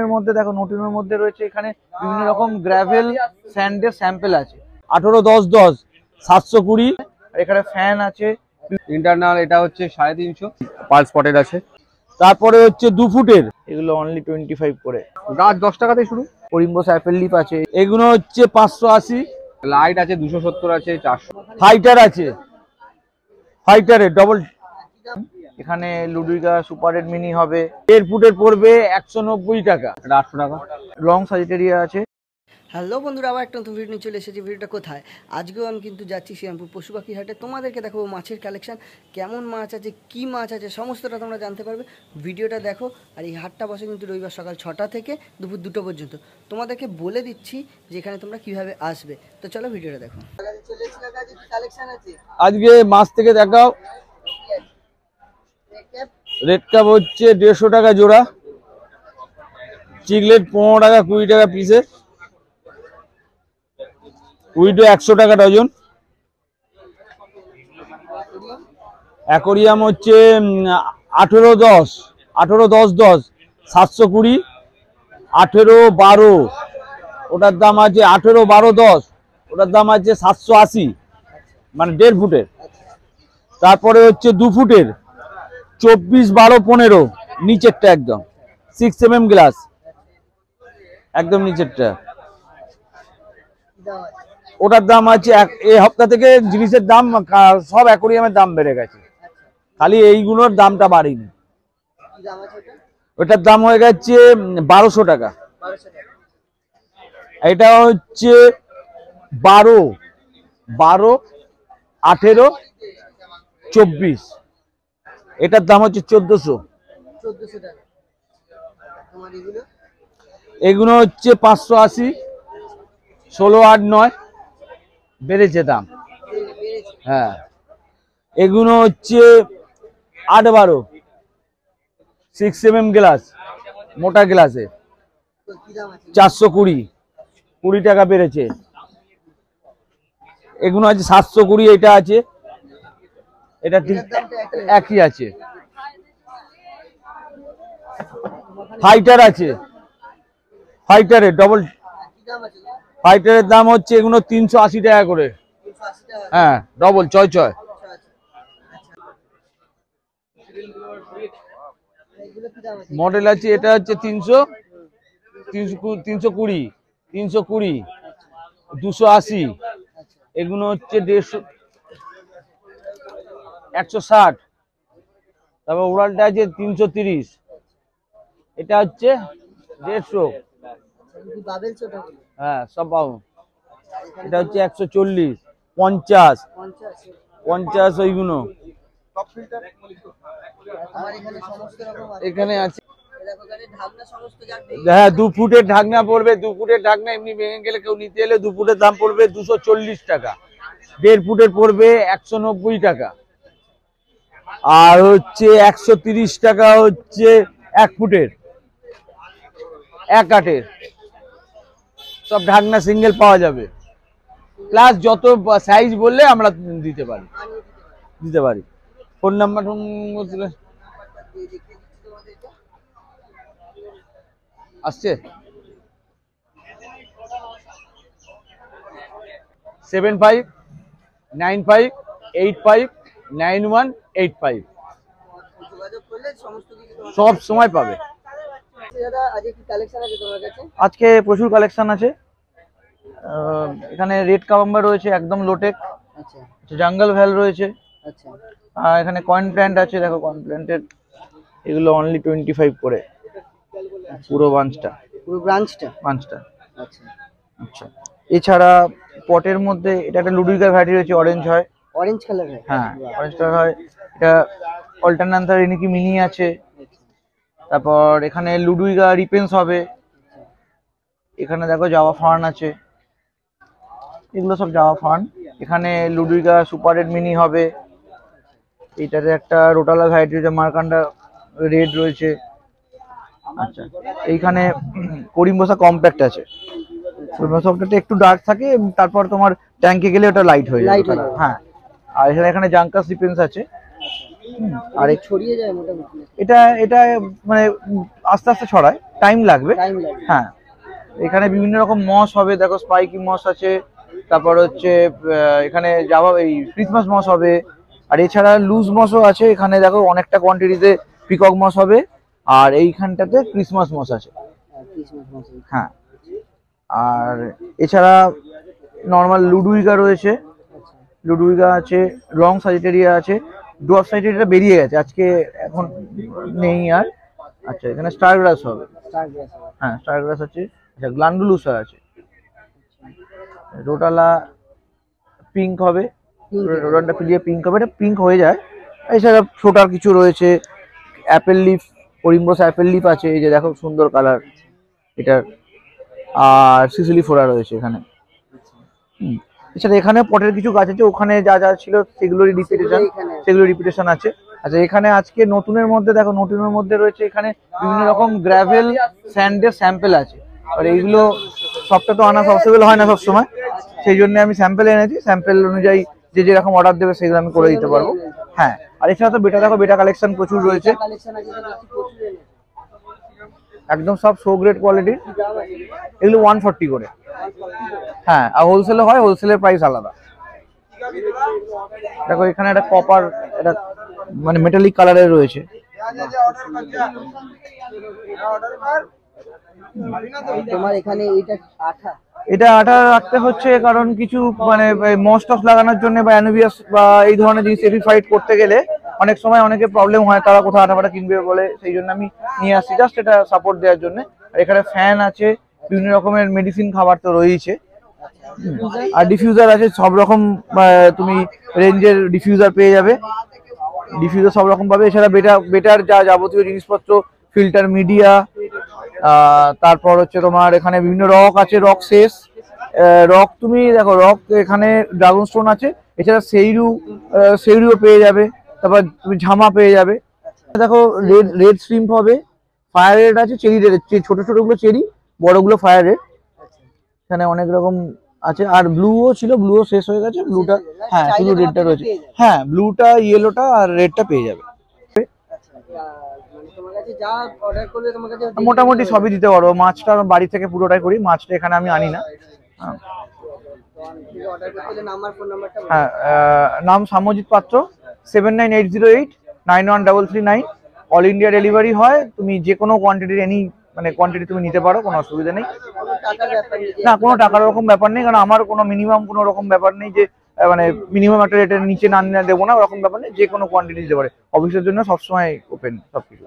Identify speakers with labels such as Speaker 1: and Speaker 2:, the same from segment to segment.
Speaker 1: এর মধ্যে দেখো নতুনের মধ্যে রয়েছে এখানে বিভিন্ন রকম গ্রাভেল স্যান্ডের স্যাম্পল আছে। 18-10-10 720। আর এখানে ফ্যান আছে
Speaker 2: ইন্টারনাল, এটা হচ্ছে 350 পার স্পটেড আছে।
Speaker 1: তারপরে হচ্ছে 2 ফুটের, এগুলো অনলি 25 করে।
Speaker 2: গাছ 10 টাকাতে শুরু।
Speaker 1: করিম্বোস অ্যাপেল লিফ আছে, এগুলো হচ্ছে 580।
Speaker 2: লাইট আছে 270 আছে, 400।
Speaker 1: ফাইটার আছে, ফাইটারের ডবল। এখানে লুডুইকা সুপার রেড মিনি হবে, 1.5 ফুটের পড়বে 190 টাকা।
Speaker 2: এটা 800 টাকা।
Speaker 1: লং সাজিটেরিয়া আছে।
Speaker 3: হ্যালো বন্ধুরা, আবার একটা নতুন ভিডিও নিয়ে চলে এসেছি। ভিডিওটা কোথায়? আজকেও আমি কিন্তু যাচ্ছি শ্রীরামপুর পশু পাখি হাটে। তোমাদেরকে দেখাবো মাছের কালেকশন, কেমন মাছ আছে, কি মাছ আছে, সমস্তটা তোমরা জানতে পারবে। ভিডিওটা দেখো। আর এই হাটটা বসে কিন্তু রবিবার সকাল 6টা থেকে দুপুর 2টো পর্যন্ত। তোমাদেরকে বলে দিচ্ছি যে এখানে তোমরা কিভাবে আসবে। তো চলো ভিডিওটা দেখো।
Speaker 1: আজকে মাছ থেকে দেখাও। রেড কাপ হচ্ছে 150 টাকা জোড়া, চিকলেট 15 টাকা 20 টাকা পিসে, উইডো 100 টাকা ডজন। অ্যাকোরিয়াম হচ্ছে 18-10 720, 18-12 ওটার দাম আছে, 18-12-10 ওটার দাম আছে 780, মানে 1.5 ফুটের। তারপরে হচ্ছে 2 ফুটের 24-12-15 নিচেরটা একদম 6 mm গ্লাস, একদম নিচেরটা। ওটার দাম আছে, এই সপ্তাহ থেকে জিনিসের দাম সব অ্যাকোরিয়ামের দাম বেড়ে গেছে, খালি এইগুলোর দামটা বাড়েনি। ওটার দাম হয়ে গেছে 1200 টাকা। এটা হচ্ছে 12, 18, 24, এটার দাম হচ্ছে 1400 টাকা। এগুলো হচ্ছে 580, 16, 8, 9 বেড়েছে দাম। হ্যাঁ, এগুলো হচ্ছে 8-12 6 mm গ্লাস, মোটা গ্লাসে 420 টাকা বেড়েছে। এগুলো আছে 720, এটা আছে, এটা ঠিক একই আছে। ফাইটার আছে, ফাইটারের ডবল। ফাইটারের দাম হচ্ছে এগুলো 380 টাকা করে। হ্যাঁ, ডবল ছয়। মডেল আছে, এটা হচ্ছে 300, 320, 280। এগুলো হচ্ছে 150, 160। তারপর ওরালটা আছে 330, এটা হচ্ছে 150। হ্যাঁ, সব পাবো। এটা হচ্ছে 140, 50 ওইগুলো এখানে আছে। হ্যাঁ, 2 ফুটের ঢাকনা পড়বে, 2 ফুটের ঢাকনা এমনি ভেঙে গেলে কেউ নিতে এলে 2 ফুটের দাম পড়বে 240 টাকা। 1.5 ফুটের পড়বে 190 টাকা। আর হচ্ছে 130 টাকা হচ্ছে 1 ফুটের, 1 কাঠের। সব ঢাকনা সিঙ্গেল পাওয়া যাবে, প্লাস যত সাইজ বললে আমরা দিতে পারি। ফোন নাম্বার আসছে 7595859185, সব সময় পাবে। আজকে প্রচুর কালেকশন আছে। এখানে রেড কাবাম্বার রয়েছে একদম লোটেক, জাঙ্গল ভ্যাল রয়েছে, আর এখানে কয়েন প্ল্যান্ট আছে। দেখো কয়েন প্ল্যান্টের এগুলো অনলি 25 করে, পুরো ব্রাঞ্চটা। আচ্ছা, এছাড়া পটের মধ্যে এটা একটা লুডুইকা ভ্যারাইটি রয়েছে, অরেঞ্জ হয়, অরেঞ্জ কালার হয়। হ্যাঁ, অরেঞ্জ কালার হয়। এটা অল্টারনান্থার ইনিকি মিনি আছে। তারপর এখানে লুডুইকা রিপেন্স হবে। এখানে দেখো জাভা ফার্ন আছে, এগুলো সব জাভা ফার্ন। এখানে লুডুইকা সুপার রেড মিনি হবে। এটাতে একটা রোটালা ভ্যারাইটি রয়েছে, মার্কান্ডা রেড রয়েছে। আচ্ছা, এইখানে করিম্বোসা কম্প্যাক্ট আছে। করিম্বোসা কম্প্যাক্টটা একটু ডার্ক থাকে, তারপর তোমার ট্যাঙ্কে গেলে ওটা লাইট হয়ে যায়। হ্যাঁ, আর এখানে জাঙ্কাস রিপেন্স আছে। আর
Speaker 3: ছড়িয়ে যায় মোটামুটি।
Speaker 1: এটা এটা মানে আস্তে আস্তে ছড়ায়, টাইম লাগবে। হ্যাঁ, এখানে বিভিন্ন রকম মস হবে, দেখো স্পাইকি মস আছে, তারপর হচ্ছে এখানে যাওয়া এই ক্রিসমাস মস হবে, আর এছাড়া লুজ মসও আছে এখানে, দেখো অনেকটা কোয়ান্টিটিতে পিকক মস হবে, আর এইখানটাতে ক্রিসমাস মস আছে। হ্যাঁ, আর এছাড়া নর্মাল লুডুইগা রয়েছে, লুডুইগা আছে, লং সাজিটেরিয়া আছে, ডুয়ার্ফ সাজিটেরিয়া বেরিয়ে গেছে আজকে, এখন নেই আর। আচ্ছা, এখানে স্টার গ্রাস হবে। হ্যাঁ, স্টার গ্রাস আছে। আচ্ছা, গ্ল্যান্ডুলুসা আছে, রোটালা পিঙ্ক হবে, রোটানটা পিলিয়ে পিঙ্ক হবে, এটা পিঙ্ক হয়ে যায়। এছাড়া ছোটার কিছু রয়েছে, অ্যাপেল লিফ, ওরিম্বোস অ্যাপেল লিফ আছে, এই যে দেখো সুন্দর কালার এটার, আর সিসিলি ফোরা রয়েছে এখানে। এছাড়া এখানে পটের কিছু গাছ আছে, ওখানে যা যা ছিল সেগুলো রিপিটেশন আছে। আচ্ছা, এখানে আজকে নতুনের মধ্যে দেখো, নতুনের মধ্যে রয়েছে এখানে বিভিন্ন রকম গ্রাভেল স্যান্ডের স্যাম্পেল আছে, আর এইগুলো সবটা তো আনা পসিবল হয় না সবসময়, সেই জন্য আমি স্যাম্পেল এনেছি। স্যাম্পেল অনুযায়ী যে যেরকম অর্ডার দেবে সেগুলো আমি করে দিতে পারবো। হ্যাঁ, আর এছাড়া তো বেটা, দেখো বেটা কালেকশন প্রচুর রয়েছে, একদম সব শো গ্রেড কোয়ালিটির। এগুলো 140 করে। হ্যাঁ, আর হোলসেলে হয়, হোলসেলের প্রাইস আলাদা। দেখো এখানে একটা কপার, এটা মানে মেটালিক কালারের রয়েছে।
Speaker 3: তোমার এখানে
Speaker 1: এটা আঠা রাখতে হচ্ছে কারণ কিছু মানে মস্টফ লাগানোর জন্য বা অ্যানোভিয়াস বা এই ধরনের জিনিস এফিফাইট করতে গেলে অনেক সময় অনেকে প্রবলেম হয়, তারা কোথাও আঠা ফাটা কিনবে বলে, সেই জন্য আমি নিয়ে আসছি জাস্ট এটা সাপোর্ট দেওয়ার জন্য। আর এখানে ফ্যান আছে, বিভিন্ন রকমের মেডিসিন খাবার তো রয়েছে, আর ডিফিউজার আছে সব রকম, তুমি রেঞ্জের ডিফিউজার পেয়ে যাবে, ডিফিউজার সব রকম পাবে। এছাড়া বেটার যা যাবতীয় জিনিসপত্র, ফিল্টার মিডিয়া, তারপর হচ্ছে তোমার এখানে বিভিন্ন রক আছে, রক শেষ রক, তুমি দেখো রক এখানে ড্রাগন স্টোন আছে, এছাড়া সেইরুও পেয়ে যাবে, তারপর তুমি ঝামা পেয়ে যাবে। দেখো রেড শ্রিম্প হবে, ফায়ার রেড আছে, চেরি রেড, ছোট ছোট গুলো চেরি, বড়গুলো ফায়ার রেড, এখানে অনেক রকম আছে। আর ব্লুও ছিল, ব্লুও শেষ হয়ে গেছে, ব্লুটা হ্যাঁ শুধু রেডটা রয়েছে। হ্যাঁ, ব্লুটা, ইয়েলোটা আর রেডটা পেয়ে যাবে। মোটামুটি সবই দিতে পারবো, মাছটা বাড়ি থেকে পুরোটাই করি, মাছটা এখানে আমি আনি না। হ্যাঁ, নাম সাম্যজিৎ পাত্র, 7980891339, অল ইন্ডিয়া ডেলিভারি হয়, তুমি যে কোনো কোয়ান্টিটির মানে কোয়ান্টিটি তুমি নিতে পারো, কোনো অসুবিধা নেই। না, কোনো টাকার রকম ব্যাপার নেই, কারণ আমার কোনো মিনিমাম কোনো রকম ব্যাপার নেই যে মানে মিনিমাম একটা রেটের নিচে না নিলে দেবো না, ওরকম ব্যাপার নেই, যে কোনো কোয়ান্টিটি দিতে পারে। অফিসের জন্য সবসময় ওপেন সবকিছু।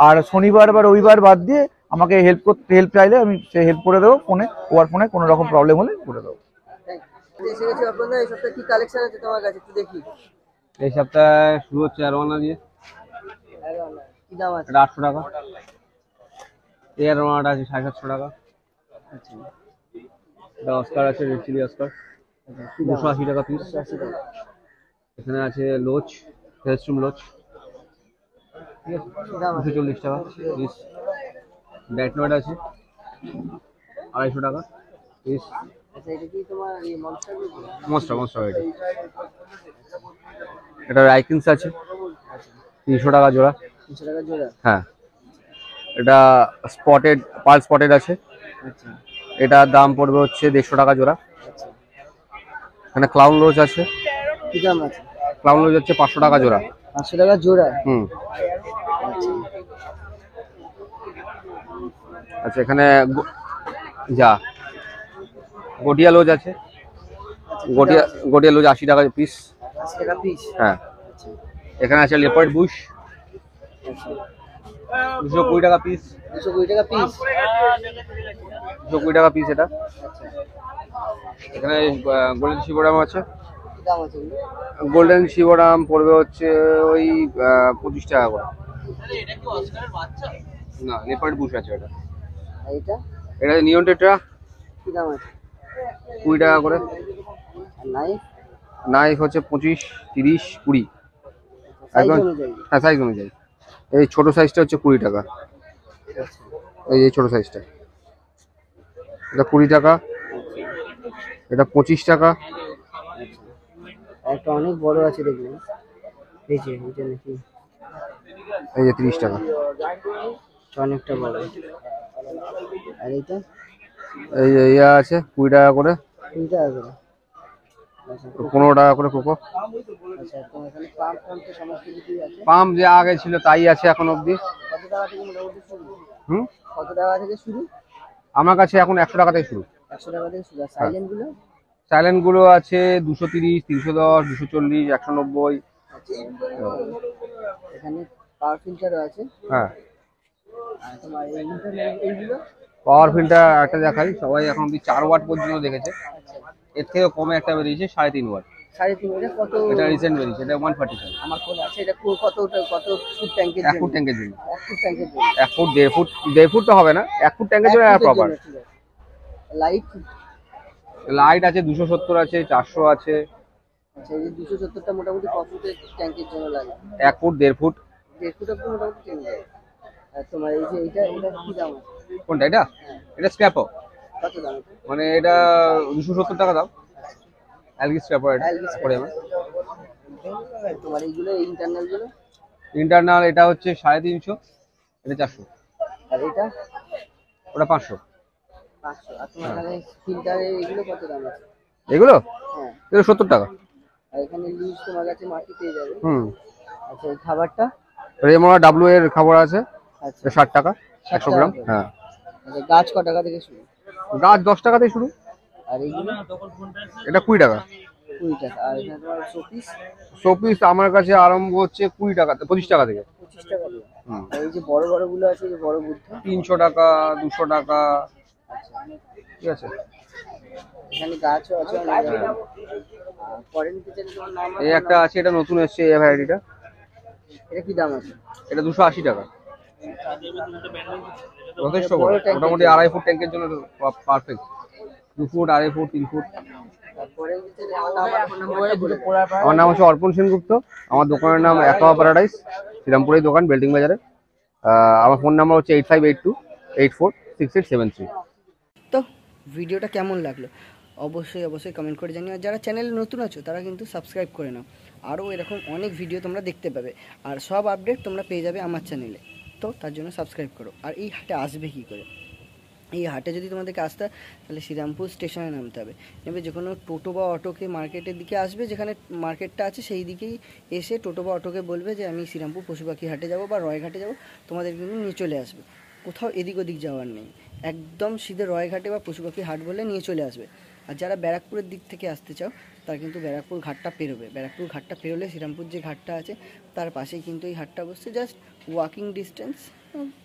Speaker 1: আর শনিবার বা রবিবার বাদ দিয়ে আমাকে হেল্প চাইলে আমি সে হেল্প করে দেবো, ওর ফোনে কোনো রকম প্রবলেম হলে করে দেবো।
Speaker 2: এই সপ্তাহে শুরু হচ্ছে অ্যারোয়ানা দিয়ে, এটা 800 টাকা। এই অ্যারোয়ানাটা আছে 750 টাকা। এটা অস্কার আছে, রেড চিলি অস্কার, 280 টাকা পিস। এখানে আছে লোচ, হেলস্ট্রুম লোচ, ঠিক আছে, 240 টাকা পিস। ব্যাটনয়েড আছে 250 টাকা পিস। মনস্টার এটা রাইকিংস আছে 300 টাকা জোড়া। হ্যাঁ, এটা স্পটেড, পার্ল স্পটেড আছে, এটার দাম পড়বে হচ্ছে 150 টাকা জোড়া। এখানে ক্লাউন রোজ আছে, ক্লাউন রোজ হচ্ছে 500 টাকা জোড়া।
Speaker 3: 500 টাকা জোড়া?
Speaker 2: আচ্ছা, এখানে গডিয়া লোজ আছে, গডিয়া লোজ 80 টাকা পিস। হ্যাঁ, এখানে আছে লেপার্ড বুশ, 220 টাকা পিস।
Speaker 3: 220 টাকা পিস?
Speaker 2: 220 টাকা পিস এটা। এখানে গোল্ডেন শিবরাম আছে, গোল্ডেন শিবরাম পড়বে হচ্ছে ওই 25 টাকা করে। না, লেপার্ড বুশ আছে এটা। এটা নিয়ন টেট্রা, 20 টাকা করে। নাইফ হচ্ছে 25, 30, 20 একদম। হ্যাঁ, সাইজ অনুযায়ী। এই ছোট সাইজটা হচ্ছে 20 টাকা, এই ছোট সাইজটা, এটা 20 টাকা, এটা 25 টাকা।
Speaker 3: একটা অনেক বড় আছে দেখবেন, এই যে এটা নাকি
Speaker 2: এই যে 30 টাকা।
Speaker 3: অনেকটা বড়। আর এটা
Speaker 2: এই যে ইয়া আছে 20 টাকা করে,
Speaker 3: 20 টাকা করে। আচ্ছা
Speaker 2: 15 টাকা করে কোকো।
Speaker 3: আচ্ছা, তোমার এখানে পাম্প পাম্প তো সমস্ত কিছুই আছে।
Speaker 2: পাম্প যে আগে ছিল তাই আছে এখন অবধি।
Speaker 3: কত টাকা থেকে মোটামুটি শুরু?
Speaker 2: হুম,
Speaker 3: কত টাকা থেকে শুরু?
Speaker 2: আমার কাছে এখন 100 টাকা থেকে শুরু।
Speaker 3: 100 টাকা থেকে শুরু। আর সাইলেন্ট গুলো?
Speaker 2: সাইলেন্ট গুলো আছে 230, 310, 240, 190।
Speaker 3: এখানে পাওয়ার ফিল্টারও আছে।
Speaker 2: হ্যাঁ,
Speaker 3: আর তোমার এইগুলো
Speaker 2: পাওয়ার ফিল্টার একটা দেখাই, সবাই এখন অবধি 4 ওয়াট পর্যন্ত দেখেছে। এর থেকে কমে একটা বেরিয়েছে 3.5 ওয়াট।
Speaker 3: 3.5 এটা কত?
Speaker 2: এটা রিসেন্ট বেরিয়েছে, এটা 145।
Speaker 3: আমার ফোন আছে, এটা কত ফুট ট্যাঙ্কের
Speaker 2: 1
Speaker 3: জন্য?
Speaker 2: ফুট ট্যাঙ্কের জন্য।
Speaker 3: 1 ফুট ট্যাঙ্কের জন্য।
Speaker 2: 1 ফুট 1.5 ফুট 1.5 ফুট তো হবে না, 1 ফুট ট্যাঙ্কের জন্য প্রপার।
Speaker 3: লাইট?
Speaker 2: লাইট আছে 270 আছে, 400 আছে।
Speaker 3: আচ্ছা, এই 270টা মোটামুটি কত ফুটের ট্যাঙ্কের জন্য লাগে?
Speaker 2: 1 ফুট 1.5 ফুট।
Speaker 3: 1.5 ফুট অব্দি মোটামুটি টেনে যায়। আর তোমার এই যে এটা কি দাম আছে?
Speaker 2: কোনটা এটা? এটা স্ক্র্যাপো।
Speaker 3: কত দাম এটা?
Speaker 2: মানে এটা 270 টাকা দাম। অ্যালগি স্ক্র্যাপো এটা করে আমি।
Speaker 3: তোমার এইগুলো ইন্টারনাল গুলো?
Speaker 2: ইন্টারনাল এটা হচ্ছে 350, এটা 400।
Speaker 3: আর এটা?
Speaker 2: ওটা 500।
Speaker 3: 500। আর তোমার এখানে ফিল্টারে এগুলো কত দাম আছে?
Speaker 2: এগুলো
Speaker 3: হ্যাঁ।
Speaker 2: এগুলো 70 টাকা।
Speaker 3: আর এখানে লিজ তোমার কাছে মাটি পেয়ে যাবে।
Speaker 2: হুম।
Speaker 3: আচ্ছা, এই খাবারটা?
Speaker 2: রেমোনা ডাব্লিউ এর খাবার আছে,
Speaker 3: আচ্ছা,
Speaker 2: 60 টাকা 100 গ্রাম। হ্যাঁ।
Speaker 3: আচ্ছা, গাছ ক টাকা থেকে শুরু?
Speaker 2: গাছ 10 টাকা থেকে শুরু।
Speaker 3: আর এইগুলো?
Speaker 2: এটা 20 টাকা।
Speaker 3: 20 টাকা। আর এখানে তোমার শোপিস?
Speaker 2: শোপিস আমার কাছে আরম্ভ হচ্ছে 20 টাকা 25 টাকা থেকে।
Speaker 3: 25 টাকা দিয়ে।
Speaker 2: হুম।
Speaker 3: আর এই যে বড় বড় গুলো আছে, যে বড় বুদ্ধ?
Speaker 2: 300 টাকা, 200 টাকা।
Speaker 3: আচ্ছা,
Speaker 2: ঠিক আছে।
Speaker 3: এখানে গাছও আছে অনেক রকম। আর পরে নিতে চাইলে তোমার নাম
Speaker 2: এই একটা আছে, এটা নতুন এসেছে এই ভ্যারাইটিটা।
Speaker 3: এটা কি দাম আছে?
Speaker 2: এটা 280 টাকা। যথেষ্ট বড়, মোটামুটি 2.5 ফুট ট্যাঙ্কের জন্য পারফেক্ট। 2 foot, 2.5 foot, 3 foot.
Speaker 3: তারপরে নিতে চাইলে আমার নাম্বারটা বলে দাও।
Speaker 2: আমার নাম হচ্ছে অর্পণ সেনগুপ্ত। আমার দোকানের নাম অ্যাকোয়া প্যারাডাইস, শ্রীরামপুরের দোকান, বেল্টিং বাজারে। আমার ফোন নাম্বার হচ্ছে 8582846873।
Speaker 3: তো ভিডিওটা কেমন লাগলো অবশ্যই কমেন্ট করে জানিও। আর যারা চ্যানেলে নতুন আছো তারা কিন্তু সাবস্ক্রাইব করে নাও, আরও এরকম অনেক ভিডিও তোমরা দেখতে পাবে, আর সব আপডেট তোমরা পেয়ে যাবে আমার চ্যানেলে। তো তার জন্য সাবস্ক্রাইব করো। আর এই হাটে আসবে কী করে? এই হাটে যদি তোমাদেরকে আসতে হয় তাহলে শ্রীরামপুর স্টেশনে নামতে হবে। নেবে যে কোনো টোটো বা অটোকে মার্কেটের দিকে আসবে, যেখানে মার্কেটটা আছে সেই দিকেই এসে টোটো বা অটোকে বলবে যে আমি শ্রীরামপুর পশুপাখি হাটে যাব বা রয়ঘাটে যাব, তোমাদের কিন্তু নিয়ে চলে আসবে। কোথাও এদিক ওদিক যাওয়ার নেই, একদম সিধে রয়ঘাটে বা পশুপাখি হাট বলে নিয়ে চলে আসবে। আর যারা ব্যারাকপুরের দিক থেকে আসতে চাও তারা কিন্তু ব্যারাকপুর ঘাটটা পেরোবে। ব্যারাকপুর ঘাটটা পেরোলে শ্রীরামপুর যে ঘাটটা আছে তার পাশেই কিন্তু এই হাটটা বসছে, জাস্ট ওয়াকিং ডিস্টেন্স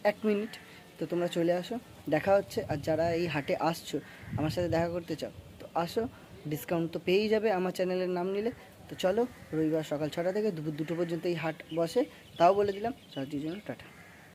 Speaker 3: 1 মিনিট। তো তোমরা চলে আসো, দেখা হচ্ছে। আর যারা এই হাটে আসছো আমার সাথে দেখা করতে চাও তো আসো, ডিসকাউন্ট তো পেয়েই যাবে আমার চ্যানেলের নাম নিলে। তো চলো, রবিবার সকাল 6টা থেকে দুপুর 2টো পর্যন্ত এই হাট বসে, তাও বলে দিলাম। সারাদিনের জন্য টাটা।